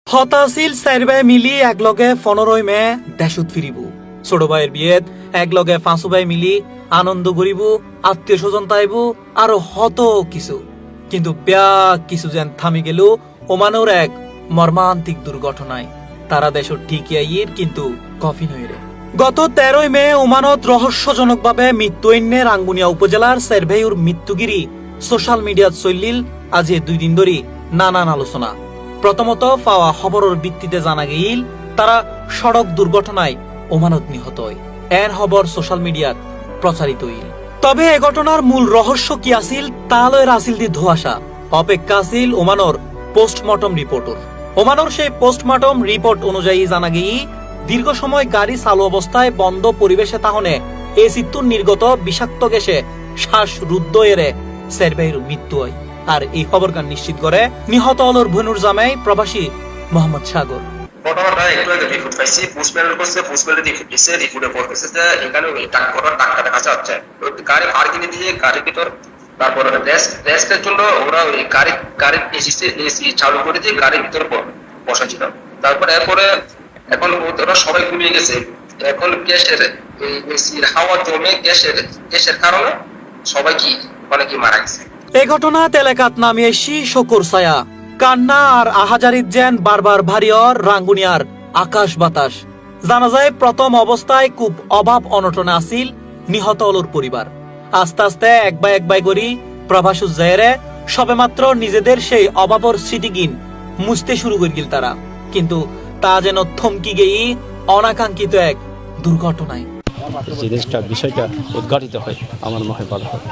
হতাশিল চার ভাই মিলি একলগে 15 মে দেশত ফিরিব। ছোট ভাইয়ের বিয়েত একলগে 5 ভাই মিলি আনন্দ করিব, আত্মীয় স্বজন তাইব আরো হত কিছু। কিন্তু ব্যাগ কিছু যেন থামি গেল ওমানোর এক মর্মান্তিক দুর্ঘটনায়। তারা দেশত ঠিকই আইয়ের কিন্তু কফিন হইরে। গত 13 মে ওমানত রহস্যজনকভাবে মৃত্যু এনে রাঙ্গুনিয়া উপজেলার সেরভেয়ুর মৃত্যুগিরি সোশ্যাল মিডিয়াত চলিল আজি 2 দিন ধরে নানান আলোচনা। প্রথমত পাওয়া খবরের ভিত্তিতে জানা গেল তারা সড়ক দুর্ঘটনায় ওমানত নিহত হয়। এর খবর সোশ্যাল মিডিয়াত প্রচারিত হইল। তবে এ ঘটনার মূল রহস্য কি আছিল তা লয়ের আছিল দি ধোঁয়াশা। অপেক্ষা আছিল ওমানোর পোস্টমর্টম রিপোর্টর। ওমানোর সেই পোস্টমর্টম রিপোর্ট অনুযায়ী জানা গেই দীর্ঘ সময় গাড়ি চালু অবস্থায় বন্ধ পরিবেশে তাহনে এই চিত্তুর নির্গত বিষাক্ত গ্যাসে শ্বাসরুদ্ধ এরে সেরভের মৃত্যু হয়। আর এই খবরটা নিশ্চিত করে নিহত অলর ভনুর জামাই প্রবাসী মোহাম্মদ সাগর। ঘটনাটা একটু আগে রিপোর্ট পাইছি, পোস্টম্যান করছে, পোস্টম্যান রিপোর্ট দিচ্ছে, রিপোর্টে বলতেছে যে এখানে টাকা দেখা যাচ্ছে গাড়ি পার্কিং দিয়ে গাড়ির ভিতর। তারপর রেস্টের জন্য ওরা ওই গাড়ির এসি চালু করে দিয়ে গাড়ির ভিতরে বসা ছিল। তারপর এরপরে এখন ওরা সবাই ঘুমিয়ে গেছে। এখন গ্যাসের এসির হাওয়া জমে গ্যাসের কারণে সবাই অনেকে মারা গেছে। এই ঘটনাত এলাকাত নামে এসি শোকর ছায়া, কান্না আর আহাজারিত যেন বারবার ভারিয়র রাঙ্গুনিয়ার আকাশ বাতাস। জানা যায় প্রথম অবস্থায় খুব অভাব অনটনে আসিল নিহত অলর পরিবার। আস্তে আস্তে এক বাই করি প্রভাসুস জায়রে সবে মাত্র নিজেদের সেই অভাবর স্মৃতিগিন মুছতে শুরু করে গেল তারা। কিন্তু তা যেন থমকি গেই অনাকাঙ্ক্ষিত এক দুর্ঘটনায়। জিনিসটা বিষয়টা উদ্ঘাটিত হয় আমার মনে হয় ভালো হয়,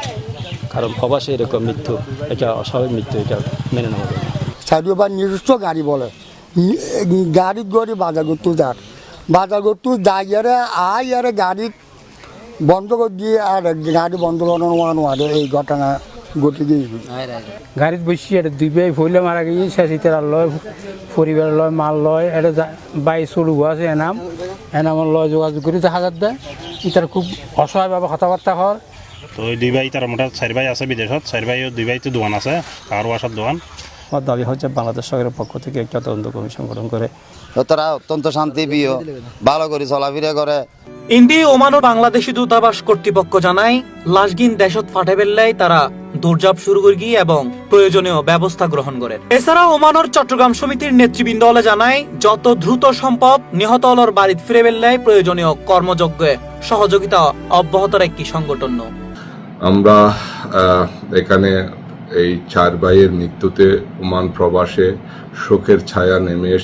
কারণ প্রবাসে এরকম মৃত্যু এটা অস্বাভাবিক মৃত্যু, এটা মেনে নেওয়া যায় না। সাইডে বা নিজস্ব গাড়ি বলে গাড়িত গড়ি বাজার করতে যার বাজার করতে যাই আরে গাড়ি বন্ধ করে দিয়ে আর গাড়ি বন্ধ করানো এই ঘটনা ঘটে গিয়েছিল। গাড়িত বসি এটা 2 ভাই ভইলে মারা গিয়ে শেষিতে লয় পরিবার লয় মাল লয় এটা বাই চলু আছে এনাম লয় যোগাযোগ করে হাজার দেয়। এটার খুব অসহায়ভাবে কথাবার্তা হয়। তো ওই 2 ভাই তার মোটা 4 ভাই আছে বিদেশত, 4 ভাই 2 ভাই তো দোকান আছে, কার ওয়াসার দোকান। আমার দাবি হচ্ছে বাংলাদেশ সরকারের পক্ষ থেকে একটা তদন্ত কমিশন গঠন করে তারা অত্যন্ত শান্তি প্রিয়, ভালো করে চলাফেরা করে। ইন্দি ওমান ও বাংলাদেশি দূতাবাস কর্তৃপক্ষ জানায় লাশগিন দেশত ফাটে ফেললেই তারা দৌড়ঝাঁপ শুরু করি এবং প্রয়োজনীয় ব্যবস্থা গ্রহণ করে। এছাড়া ওমানোর চট্টগ্রাম সমিতির নেতৃবৃন্দ হলে জানায় যত দ্রুত সম্ভব নিহত অলর বাড়িতে ফিরে ফেললেই প্রয়োজনীয় কর্মযজ্ঞে সহযোগিতা অব্যাহত রাখি সংগঠন। আমরা এখানে এই 4 ভাইয়ের মৃত্যুতে ওমান প্রবাসে শোকের ছায়া নেমে